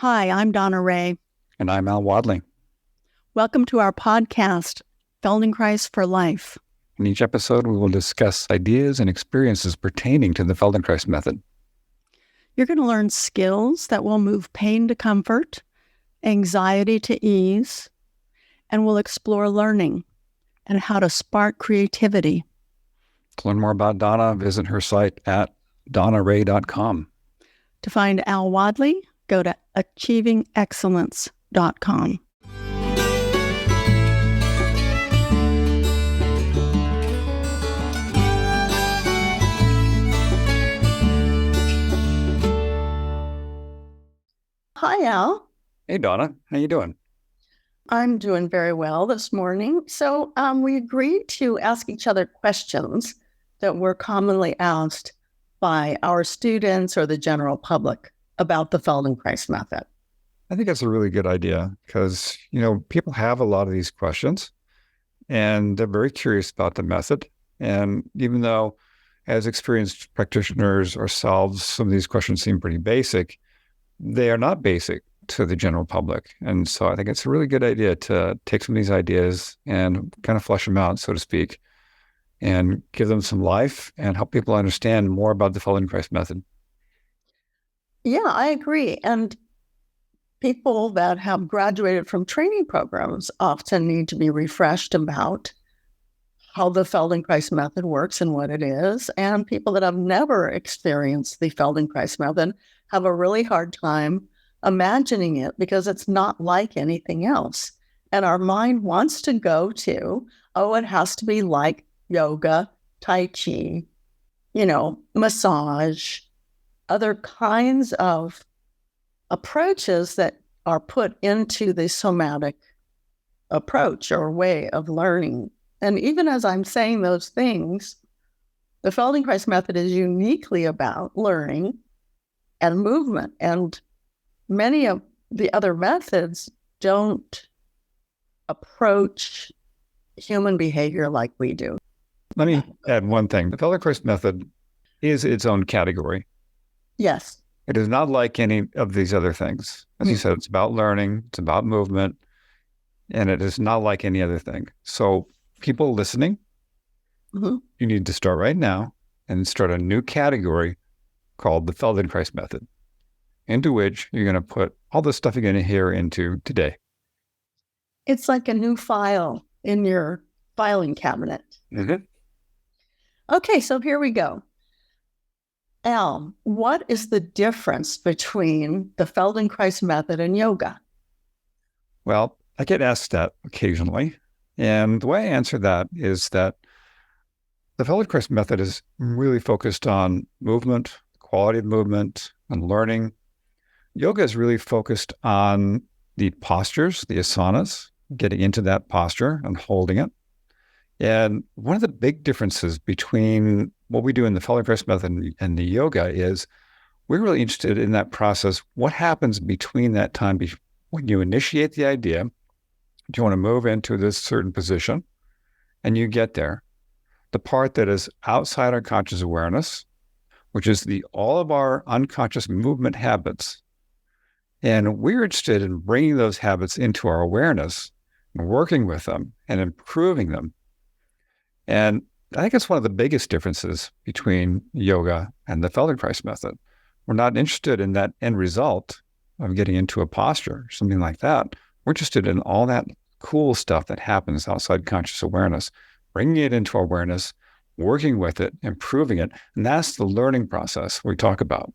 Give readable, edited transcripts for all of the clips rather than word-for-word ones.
Hi, I'm Donna Ray. And I'm Al Wadley. Welcome to our podcast, Feldenkrais for Life. In each episode, we will discuss ideas and experiences pertaining to the Feldenkrais Method. You're going to learn skills that will move pain to comfort, anxiety to ease, and we'll explore learning and how to spark creativity. To learn more about Donna, visit her site at donnaray.com. To find Al Wadley, go to achievingexcellence.com. Hi, Al. Hey, Donna. How you doing? I'm doing very well this morning. So we agreed to ask each other questions that were commonly asked by our students or the general public about the Feldenkrais Method. I think that's a really good idea because, people have a lot of these questions and they're very curious about the method. And even though as experienced practitioners ourselves, some of these questions seem pretty basic, they are not basic to the general public. And so I think it's a really good idea to take some of these ideas and kind of flesh them out, so to speak, and give them some life and help people understand more about the Feldenkrais Method. Yeah, I agree. And people that have graduated from training programs often need to be refreshed about how the Feldenkrais Method works and what it is. And people that have never experienced the Feldenkrais Method have a really hard time imagining it because it's not like anything else. And our mind wants to go to, it has to be like yoga, Tai Chi, massage, other kinds of approaches that are put into the somatic approach or way of learning. And even as I'm saying those things, the Feldenkrais Method is uniquely about learning and movement. And many of the other methods don't approach human behavior like we do. Let me add one thing. The Feldenkrais Method is its own category. Yes. It is not like any of these other things. As you said, it's about learning, it's about movement, and it is not like any other thing. So people listening, you need to start right now and start a new category called the Feldenkrais Method, into which you're going to put all the stuff you're going to hear into today. It's like a new file in your filing cabinet. Mm-hmm. Okay, so here we go. Al, what is the difference between the Feldenkrais Method and yoga? Well, I get asked that occasionally. And the way I answer that is that the Feldenkrais Method is really focused on movement, quality of movement, and learning. Yoga is really focused on the postures, the asanas, getting into that posture and holding it. And one of the big differences between what we do in the Feldenkrais Method and the yoga is we're really interested in that process. What happens between that time when you initiate the idea? Do you want to move into this certain position? And you get there. The part that is outside our conscious awareness, which is all of our unconscious movement habits. And we're interested in bringing those habits into our awareness and working with them and improving them. And I think it's one of the biggest differences between yoga and the Feldenkrais Method. We're not interested in that end result of getting into a posture, something like that. We're interested in all that cool stuff that happens outside conscious awareness, bringing it into awareness, working with it, improving it. And that's the learning process we talk about.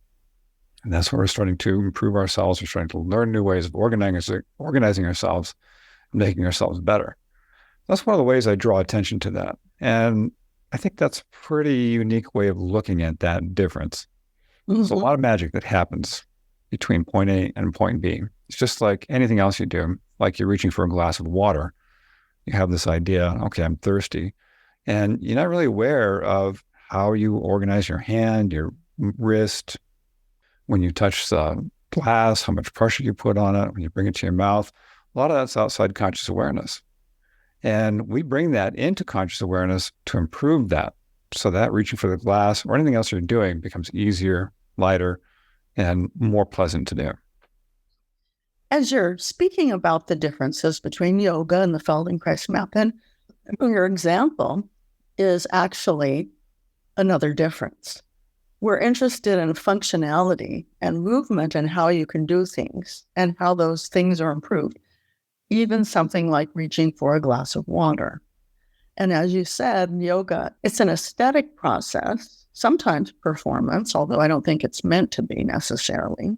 And that's where we're starting to improve ourselves. We're starting to learn new ways of organizing ourselves, and making ourselves better. That's one of the ways I draw attention to that. And I think that's a pretty unique way of looking at that difference. There's a lot of magic that happens between point A and point B. It's just like anything else you do, like you're reaching for a glass of water. You have this idea, okay, I'm thirsty. And you're not really aware of how you organize your hand, your wrist, when you touch the glass, how much pressure you put on it, when you bring it to your mouth. A lot of that's outside conscious awareness. And we bring that into conscious awareness to improve that, so that reaching for the glass or anything else you're doing becomes easier, lighter, and more pleasant to do. As you're speaking about the differences between yoga and the Feldenkrais method, your example is actually another difference. We're interested in functionality and movement and how you can do things and how those things are improved, even something like reaching for a glass of water. And as you said, yoga, it's an aesthetic process, sometimes performance, although I don't think it's meant to be necessarily,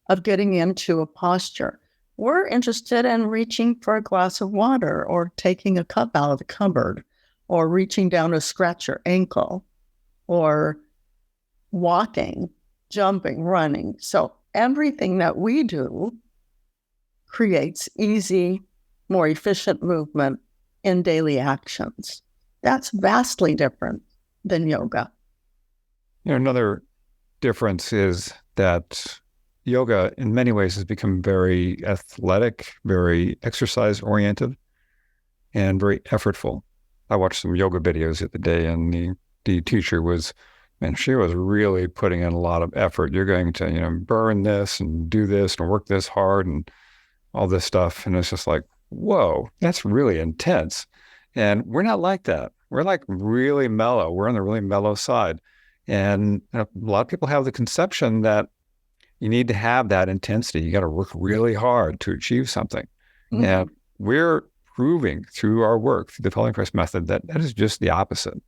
of getting into a posture. We're interested in reaching for a glass of water or taking a cup out of the cupboard or reaching down to scratch your ankle or walking, jumping, running. So everything that we do creates easy, more efficient movement in daily actions. That's vastly different than yoga. Another difference is that yoga in many ways has become very athletic, very exercise oriented, and very effortful. I watched some yoga videos the other day, and the teacher was, man, she was really putting in a lot of effort. You're going to, burn this and do this and work this hard and all this stuff. And it's just like, whoa, that's really intense. And we're not like that. We're like really mellow. We're on the really mellow side. And a lot of people have the conception that you need to have that intensity. You got to work really hard to achieve something. Mm-hmm. And we're proving through our work, through the Feldenkrais method, that is just the opposite.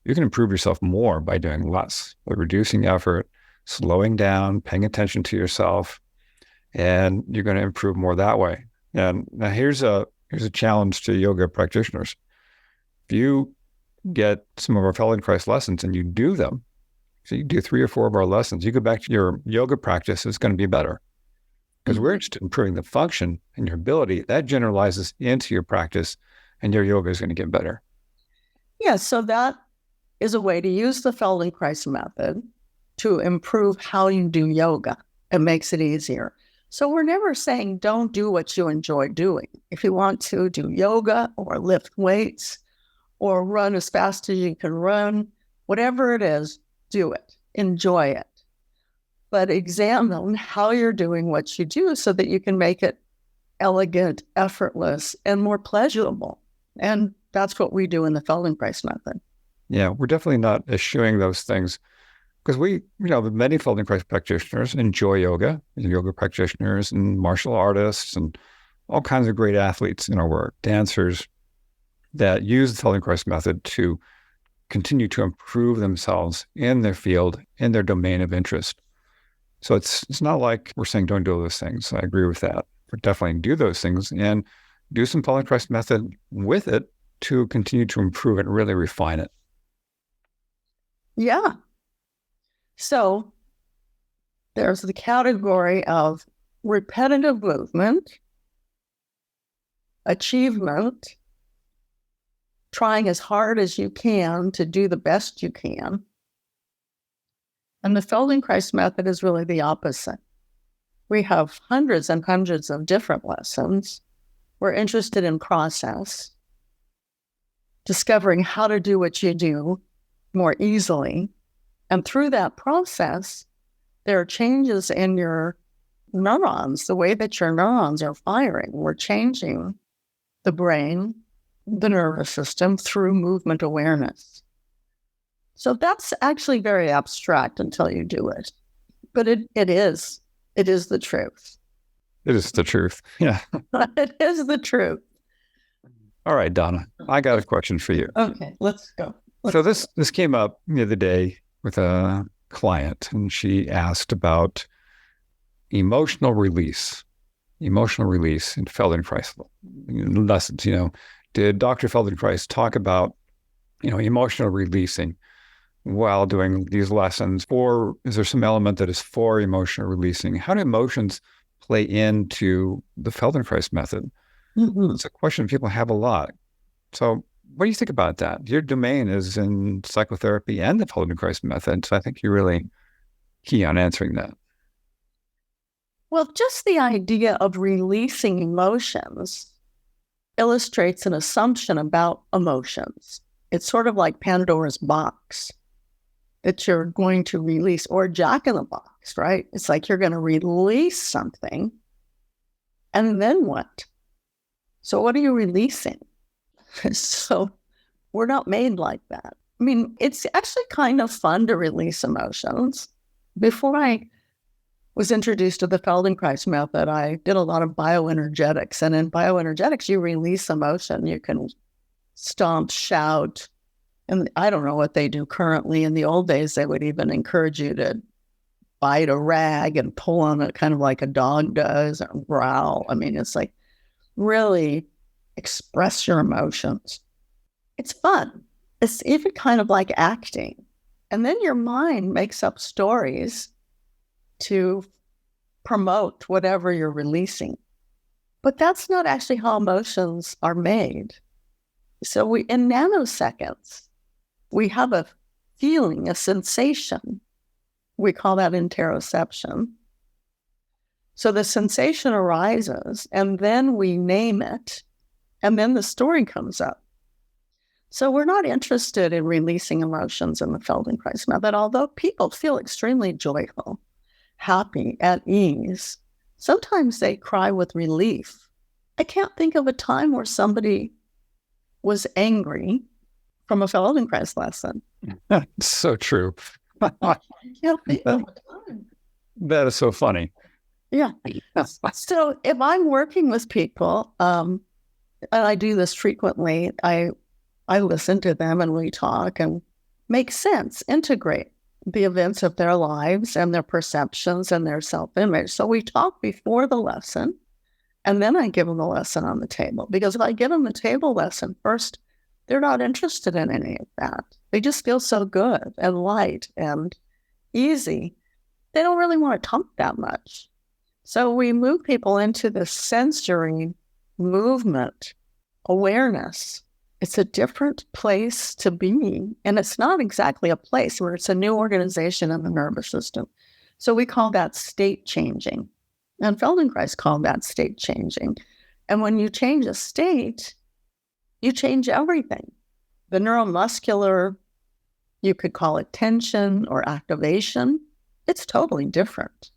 You can improve yourself more by doing less, by reducing effort, slowing down, paying attention to yourself, and you're going to improve more that way. And now here's a challenge to yoga practitioners. If you get some of our Feldenkrais lessons and you do them, so you do 3 or 4 of our lessons, you go back to your yoga practice, it's going to be better. Because we're interested in improving the function and your ability. That generalizes into your practice, and your yoga is going to get better. Yeah, so that is a way to use the Feldenkrais method to improve how you do yoga. It makes it easier. So we're never saying don't do what you enjoy doing. If you want to do yoga or lift weights or run as fast as you can run, whatever it is, do it. Enjoy it. But examine how you're doing what you do so that you can make it elegant, effortless, and more pleasurable. And that's what we do in the Feldenkrais method. Yeah, we're definitely not eschewing those things because many Feldenkrais practitioners enjoy yoga practitioners and martial artists and all kinds of great athletes in our work, dancers that use the Feldenkrais method to continue to improve themselves in their field, in their domain of interest. So it's not like we're saying don't do those things. I agree with that. But definitely do those things and do some Feldenkrais method with it to continue to improve it and really refine it. Yeah. So there's the category of repetitive movement, achievement, trying as hard as you can to do the best you can. And the Feldenkrais method is really the opposite. We have hundreds and hundreds of different lessons. We're interested in process, discovering how to do what you do more easily. And through that process, there are changes in your neurons, the way that your neurons are firing. We're changing the brain, the nervous system through movement awareness. So that's actually very abstract until you do it. But it is the truth. It is the truth. Yeah. It is the truth. All right, Donna, I got a question for you. Okay, let's go. So this came up the other day with a client, and she asked about emotional release in Feldenkrais lessons. Did Dr. Feldenkrais talk about, emotional releasing while doing these lessons, or is there some element that is for emotional releasing? How do emotions play into the Feldenkrais method? Mm-hmm. It's a question people have a lot. So what do you think about that? Your domain is in psychotherapy and the Feldenkrais method, so I think you're really key on answering that. Well, just the idea of releasing emotions illustrates an assumption about emotions. It's sort of like Pandora's box that you're going to release, or Jack in the Box, right? It's like you're going to release something And then what? So what are you releasing? So we're not made like that. I mean, it's actually kind of fun to release emotions. Before I was introduced to the Feldenkrais method, I did a lot of bioenergetics. And in bioenergetics, you release emotion. You can stomp, shout. And I don't know what they do currently. In the old days, they would even encourage you to bite a rag and pull on it kind of like a dog does, or growl. I mean, it's like really express your emotions. It's fun. It's even kind of like acting. And then your mind makes up stories to promote whatever you're releasing. But that's not actually how emotions are made. So in nanoseconds, we have a feeling, a sensation. We call that interoception. So the sensation arises, and then we name it, and then the story comes up. So we're not interested in releasing emotions in the Feldenkrais method, although people feel extremely joyful, happy, at ease. Sometimes they cry with relief. I can't think of a time where somebody was angry from a Feldenkrais lesson. That's so true. I can't think of a time. That is so funny. Yeah. So if I'm working with people, and I do this frequently, I listen to them and we talk and make sense, integrate the events of their lives and their perceptions and their self-image. So we talk before the lesson, and then I give them the lesson on the table. Because if I give them the table lesson first, they're not interested in any of that. They just feel so good and light and easy. They don't really want to talk that much. So we move people into the sensory movement, awareness. It's a different place to be. And it's not exactly a place where it's a new organization in the nervous system. So we call that state changing. And Feldenkrais called that state changing. And when you change a state, you change everything. The neuromuscular, you could call it tension or activation. It's totally different.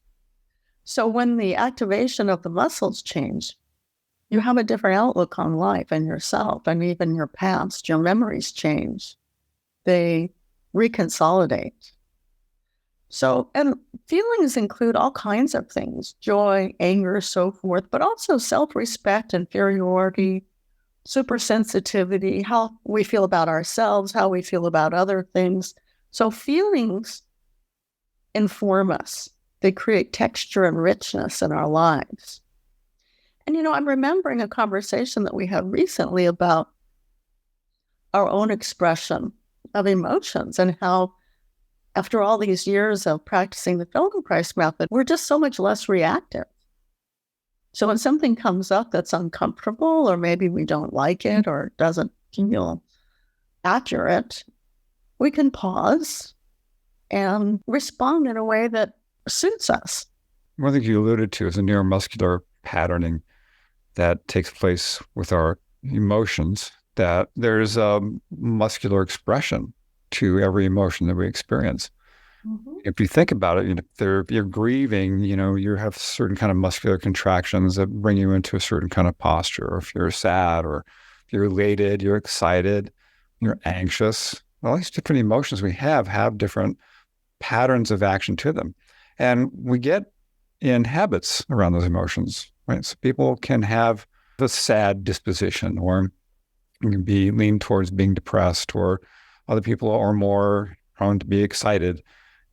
So when the activation of the muscles change, you have a different outlook on life and yourself and even your past. Your memories change. They reconsolidate. So, and feelings include all kinds of things, joy, anger, so forth, but also self-respect, inferiority, supersensitivity, how we feel about ourselves, how we feel about other things. So feelings inform us. They create texture and richness in our lives. And, I'm remembering a conversation that we had recently about our own expression of emotions and how, after all these years of practicing the Feldenkrais method, we're just so much less reactive. So when something comes up that's uncomfortable, or maybe we don't like it or doesn't feel accurate, we can pause and respond in a way that suits us. One thing you alluded to is a neuromuscular patterning that takes place with our emotions, that there's a muscular expression to every emotion that we experience. Mm-hmm. If you think about it, if you're grieving, you have certain kind of muscular contractions that bring you into a certain kind of posture. Or if you're sad, or if you're elated, you're excited, you're anxious. All these different emotions we have different patterns of action to them. And we get in habits around those emotions, right? So people can have a sad disposition, or can be lean towards being depressed, or other people are more prone to be excited.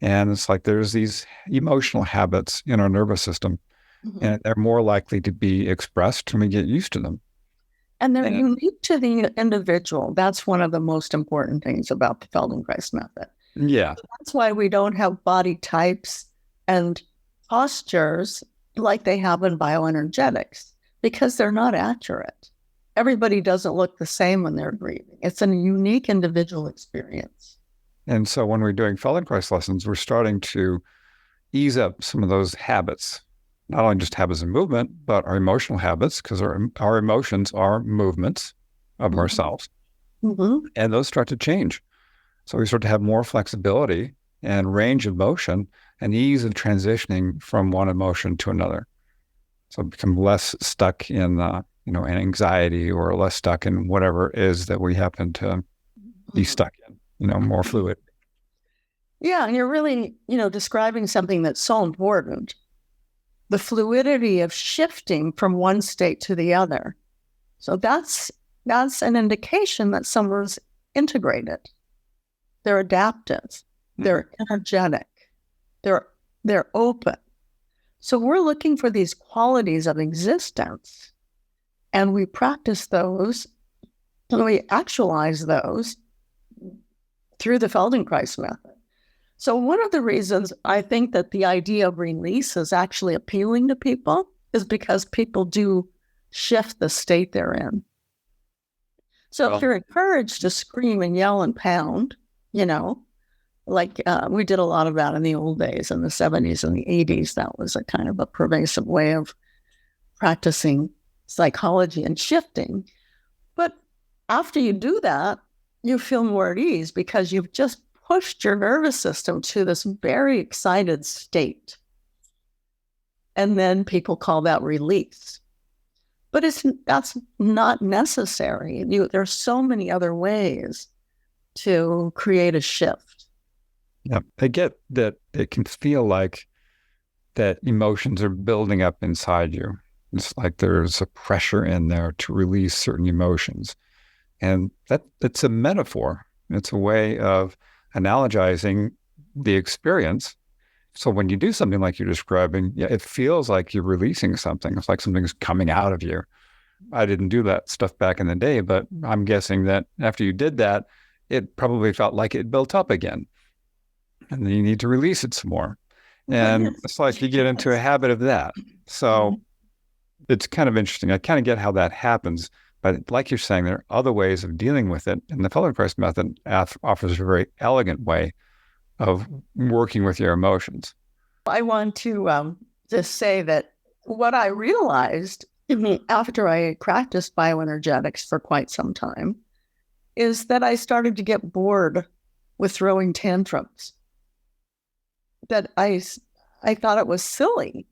And it's like there's these emotional habits in our nervous system, mm-hmm. and they're more likely to be expressed when we get used to them. And they're unique to the individual. That's one of the most important things about the Feldenkrais method. Yeah. So that's why we don't have body types and postures like they have in bioenergetics, because they're not accurate. Everybody doesn't look the same when they're grieving. It's a unique individual experience. And so when we're doing Feldenkrais lessons, we're starting to ease up some of those habits, not only just habits of movement, but our emotional habits, because our emotions are movements of mm-hmm. ourselves. Mm-hmm. And those start to change. So we start to have more flexibility and range of motion and ease of transitioning from one emotion to another. So become less stuck in, an anxiety or less stuck in whatever it is that we happen to be stuck in, more fluid. Yeah, and you're really, describing something that's so important. The fluidity of shifting from one state to the other. So that's an indication that someone's integrated. They're adaptive. They're energetic. They're open. So we're looking for these qualities of existence, and we practice those, and we actualize those through the Feldenkrais method. So one of the reasons I think that the idea of release is actually appealing to people is because people do shift the state they're in. So if you're encouraged to scream and yell and pound, like we did a lot of that in the old days, in the 70s and the 80s. That was a kind of a pervasive way of practicing psychology and shifting. But after you do that, you feel more at ease because you've just pushed your nervous system to this very excited state. And then people call that release. But that's not necessary. There's so many other ways to create a shift. Yeah, I get that it can feel like that emotions are building up inside you. It's like there's a pressure in there to release certain emotions. And that's a metaphor. It's a way of analogizing the experience. So when you do something like you're describing, it feels like you're releasing something. It's like something's coming out of you. I didn't do that stuff back in the day, but I'm guessing that after you did that, it probably felt like it built up again. And then you need to release it some more. And it's like you get into a habit of that. So it's kind of interesting. I kind of get how that happens. But like you're saying, there are other ways of dealing with it. And the Feldenkrais method offers a very elegant way of working with your emotions. I want to just say that what I realized after I practiced bioenergetics for quite some time is that I started to get bored with throwing tantrums. That I thought it was silly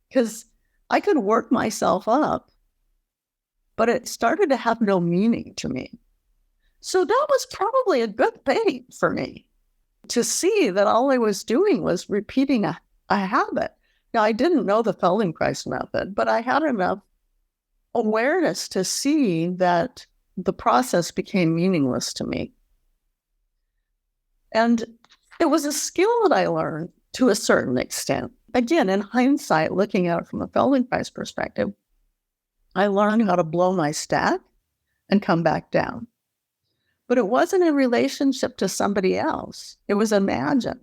because I could work myself up, but it started to have no meaning to me. So that was probably a good thing for me to see that all I was doing was repeating a habit. Now, I didn't know the Feldenkrais method, but I had enough awareness to see that the process became meaningless to me. And it was a skill that I learned to a certain extent. Again, in hindsight, looking at it from a Feldenkrais perspective, I learned how to blow my stack and come back down. But it wasn't in relationship to somebody else. It was imagined.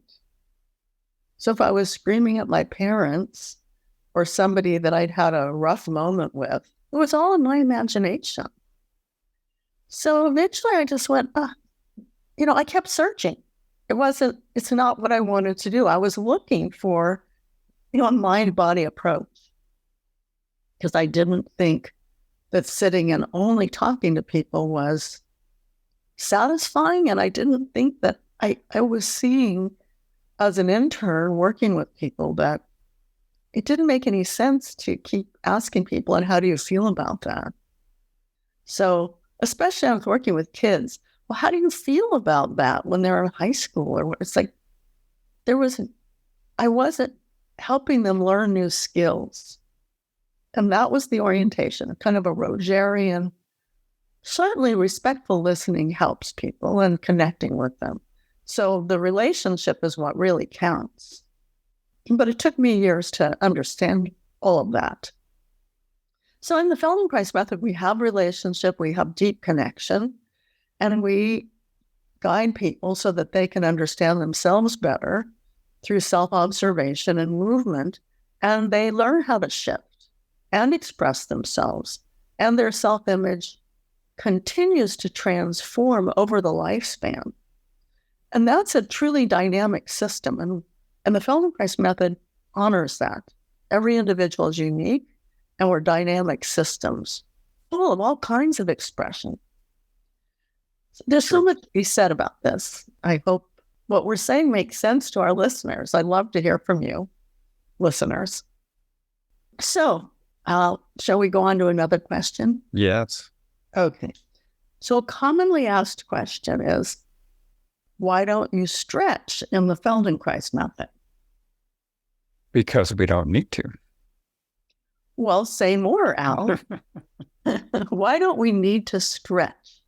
So if I was screaming at my parents or somebody that I'd had a rough moment with, it was all in my imagination. So eventually I just went, I kept searching. It's not what I wanted to do. I was looking for, a mind-body approach because I didn't think that sitting and only talking to people was satisfying. And I didn't think that I was seeing as an intern working with people that it didn't make any sense to keep asking people, and how do you feel about that? So especially I was working with kids. Well, how do you feel about that when they're in high school? Or it's like I wasn't helping them learn new skills. And that was the orientation, kind of a Rogerian. Certainly respectful listening helps people and connecting with them. So the relationship is what really counts. But it took me years to understand all of that. So in the Feldenkrais method, we have relationship, we have deep connection, and we guide people so that they can understand themselves better through self-observation and movement, and they learn how to shift and express themselves, and their self-image continues to transform over the lifespan. And that's a truly dynamic system, and the Feldenkrais method honors that. Every individual is unique, and we're dynamic systems full of all kinds of expression. There's so much to be said about this. I hope what we're saying makes sense to our listeners. I'd love to hear from you, listeners. So Shall we go on to another question? Yes. Okay. So a commonly asked question is, why don't you stretch in the Feldenkrais method? Because we don't need to. Well, say more, Al. Why don't we need to stretch?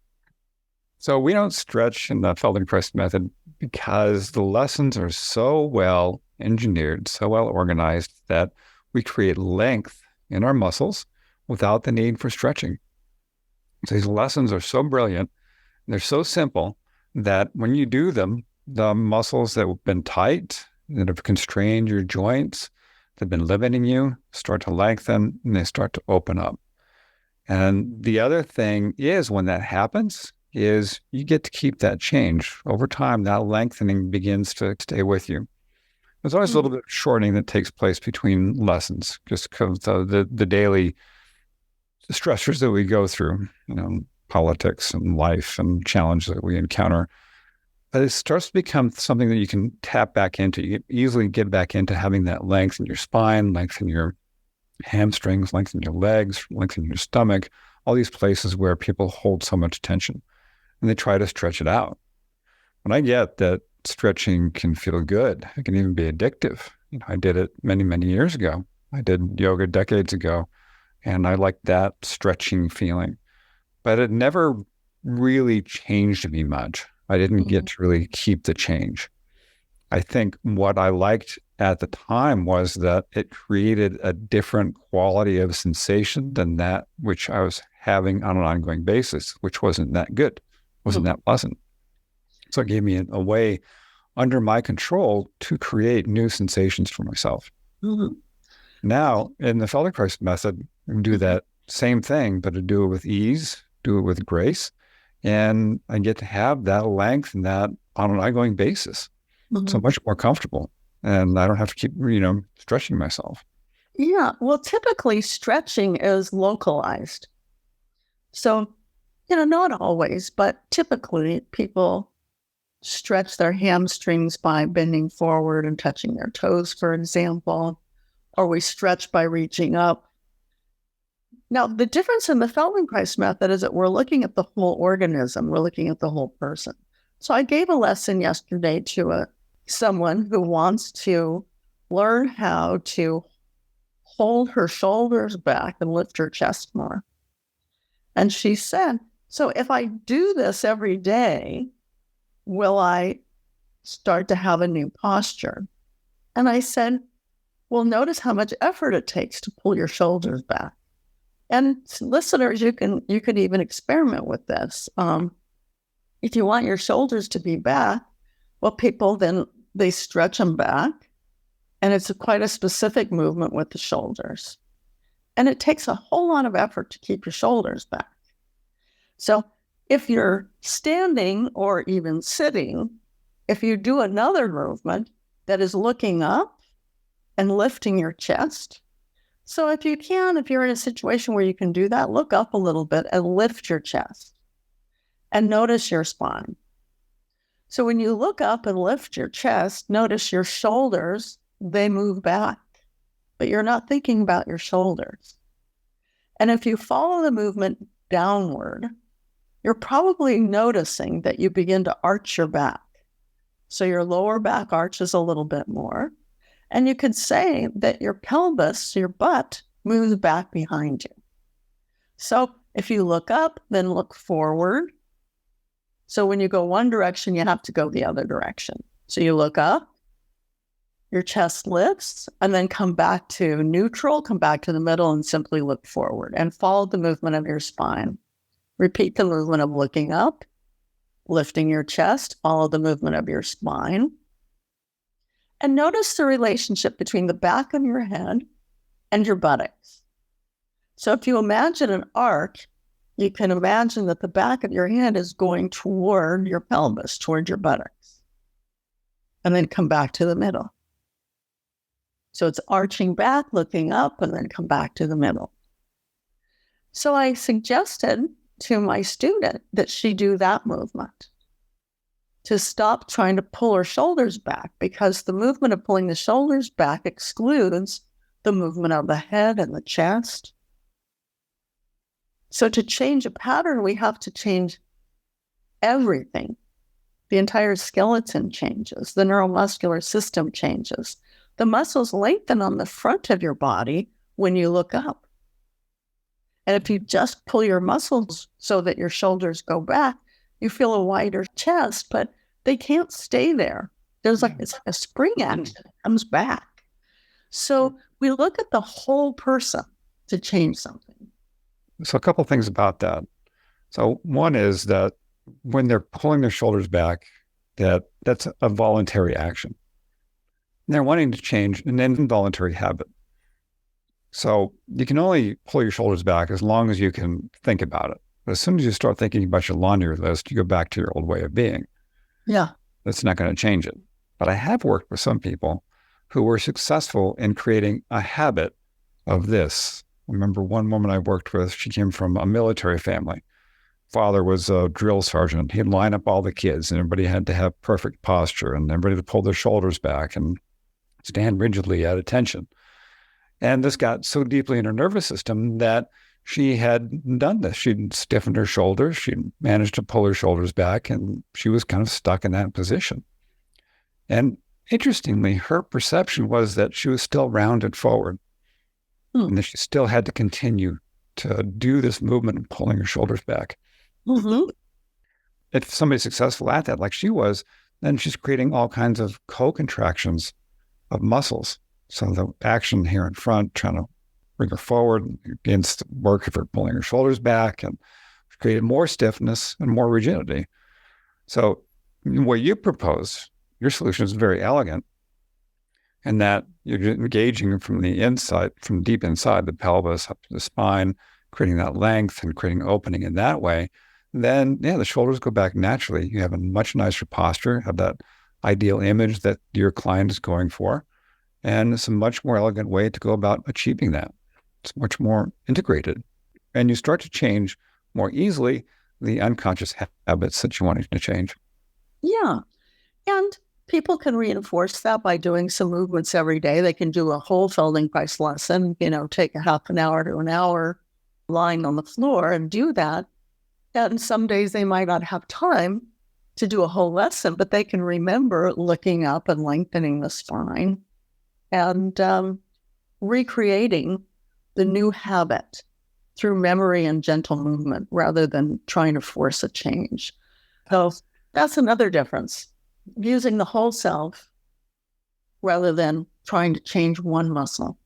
So we don't stretch in the Feldenkrais method because the lessons are so well engineered, so well organized that we create length in our muscles without the need for stretching. So these lessons are so brilliant, they're so simple that when you do them, the muscles that have been tight, that have constrained your joints, that have been limiting you, start to lengthen and they start to open up. And the other thing is when that happens is you get to keep that change. Over time, that lengthening begins to stay with you. There's always a little bit of shortening that takes place between lessons, just because the daily stressors that we go through, politics and life and challenges that we encounter. But it starts to become something that you can tap back into. You can easily get back into having that length in your spine, length in your hamstrings, length in your legs, length in your stomach, all these places where people hold so much tension and they try to stretch it out. And I get that stretching can feel good. It can even be addictive. I did it many, many years ago. I did yoga decades ago, and I liked that stretching feeling. But it never really changed me much. I didn't get to really keep the change. I think what I liked at the time was that it created a different quality of sensation than that which I was having on an ongoing basis, which wasn't that good, wasn't that pleasant. So it gave me a way under my control to create new sensations for myself. Now, in the Feldenkrais method, I do that same thing, but I do it with ease, do it with grace, and I get to have that length and that on an ongoing basis. So much more comfortable, and I don't have to keep, stretching myself. Yeah, well, typically stretching is localized. So, not always, but typically people stretch their hamstrings by bending forward and touching their toes, for example, or we stretch by reaching up. Now, the difference in the Feldenkrais method is that we're looking at the whole organism. We're looking at the whole person. So I gave a lesson yesterday to someone who wants to learn how to hold her shoulders back and lift her chest more. And she said, so if I do this every day, will I start to have a new posture? And I said, well, notice how much effort it takes to pull your shoulders back. And listeners, you can even experiment with this. If you want your shoulders to be back, well, people then they stretch them back, and it's quite a specific movement with the shoulders. And it takes a whole lot of effort to keep your shoulders back. So if you're standing or even sitting, if you do another movement that is looking up and lifting your chest. So if you're in a situation where you can do that, look up a little bit and lift your chest and notice your spine. So when you look up and lift your chest, notice your shoulders, they move back, but you're not thinking about your shoulders. And if you follow the movement downward, you're probably noticing that you begin to arch your back. So your lower back arches a little bit more. And you could say that your pelvis, your butt, moves back behind you. So if you look up, then look forward. So when you go one direction, you have to go the other direction. So you look up, your chest lifts, and then come back to neutral, come back to the middle, and simply look forward and follow the movement of your spine. Repeat the movement of looking up, lifting your chest, follow the movement of your spine. And notice the relationship between the back of your head and your buttocks. So if you imagine an arc, you can imagine that the back of your head is going toward your pelvis, toward your buttocks. And then come back to the middle. So it's arching back, looking up, and then come back to the middle. So I suggested to my student that she do that movement, to stop trying to pull her shoulders back, because the movement of pulling the shoulders back excludes the movement of the head and the chest. So to change a pattern, we have to change everything. The entire skeleton changes. The neuromuscular system changes. The muscles lengthen on the front of your body when you look up. And if you just pull your muscles so that your shoulders go back, you feel a wider chest, but they can't stay there. There's like a spring action that comes back. So we look at the whole person to change something. So a couple things about that. So one is that when they're pulling their shoulders back, that's a voluntary action. And they're wanting to change an involuntary habit. So you can only pull your shoulders back as long as you can think about it. But as soon as you start thinking about your laundry list, you go back to your old way of being. Yeah. That's not going to change it. But I have worked with some people who were successful in creating a habit of this. I remember one woman I worked with, she came from a military family. Father was a drill sergeant. He'd line up all the kids and everybody had to have perfect posture and everybody to pull their shoulders back and stand rigidly at attention. And this got so deeply in her nervous system that she had done this. She'd stiffened her shoulders. She'd managed to pull her shoulders back and she was kind of stuck in that position. And interestingly, her perception was that she was still rounded forward and that she still had to continue to do this movement of pulling her shoulders back. Mm-hmm. If somebody's successful at that, like she was, then she's creating all kinds of co-contractions of muscles. So the action here in front, trying to bring her forward against work if her pulling her shoulders back, and created more stiffness and more rigidity. So what you propose, your solution is very elegant in that you're engaging from the inside, from deep inside the pelvis up to the spine, creating that length and creating opening in that way. Then, the shoulders go back naturally. You have a much nicer posture, have that ideal image that your client is going for. And it's a much more elegant way to go about achieving that. It's much more integrated. And you start to change more easily the unconscious habits that you wanted to change. Yeah. And people can reinforce that by doing some movements every day. They can do a whole Feldenkrais lesson, take a half an hour to an hour lying on the floor and do that. And some days they might not have time to do a whole lesson, but they can remember looking up and lengthening the spine and recreating the new habit through memory and gentle movement rather than trying to force a change. So that's another difference, using the whole self rather than trying to change one muscle.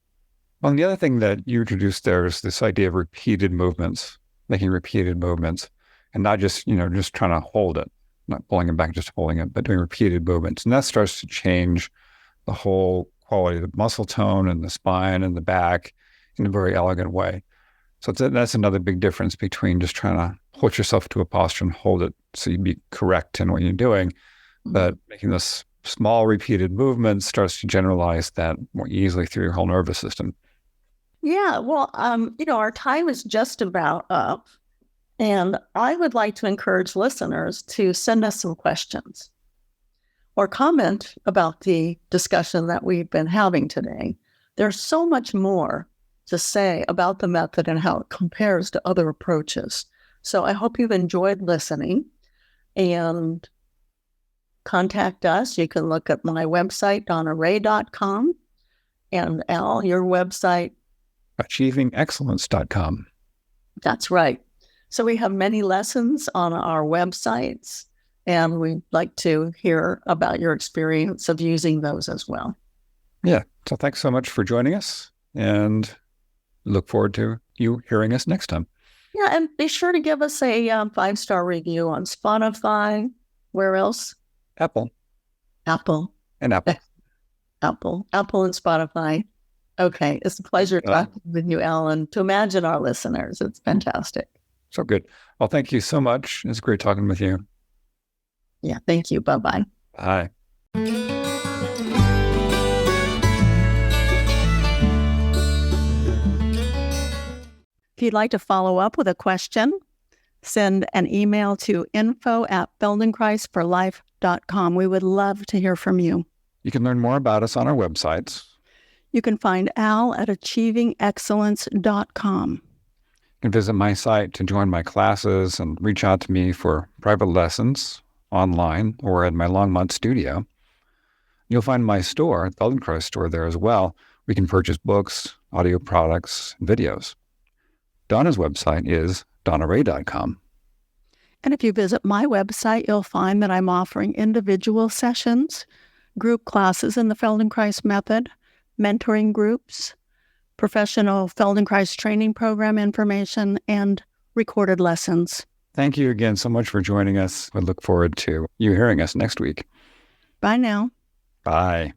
Well, and the other thing that you introduced there is this idea of repeated movements, making repeated movements, and not just trying to hold it, not pulling it back, just holding it, but doing repeated movements. And that starts to change the whole quality of the muscle tone and the spine and the back in a very elegant way. So that's another big difference between just trying to hold yourself to a posture and hold it so you be correct in what you're doing, but making those small repeated movements starts to generalize that more easily through your whole nervous system. Yeah, well, our time is just about up, and I would like to encourage listeners to send us some questions or comment about the discussion that we've been having today. There's so much more to say about the method and how it compares to other approaches. So I hope you've enjoyed listening and contact us. You can look at my website, donnaray.com, and Al, your website, achievingexcellence.com. That's right. So we have many lessons on our websites, and we'd like to hear about your experience of using those as well. Yeah. So thanks so much for joining us, and look forward to you hearing us next time. Yeah, and be sure to give us a 5-star review on Spotify. Where else? Apple. Apple And Apple. Apple and Spotify. Okay. It's a pleasure talking with you, Alan. To imagine our listeners. It's fantastic. So good. Well, thank you so much. It's great talking with you. Yeah. Thank you. Bye-bye. Bye. If you'd like to follow up with a question, send an email to info@feldenkreisforlife.com. We would love to hear from you. You can learn more about us on our websites. You can find Al at achievingexcellence.com. You can visit my site to join my classes and reach out to me for private lessons online or at my Longmont studio. You'll find my store, the Feldenkrais store, there as well. We can purchase books, audio products, and videos. Donna's website is donnaray.com. And if you visit my website, you'll find that I'm offering individual sessions, group classes in the Feldenkrais Method, mentoring groups, professional Feldenkrais training program information, and recorded lessons. Thank you again so much for joining us. We look forward to you hearing us next week. Bye now. Bye.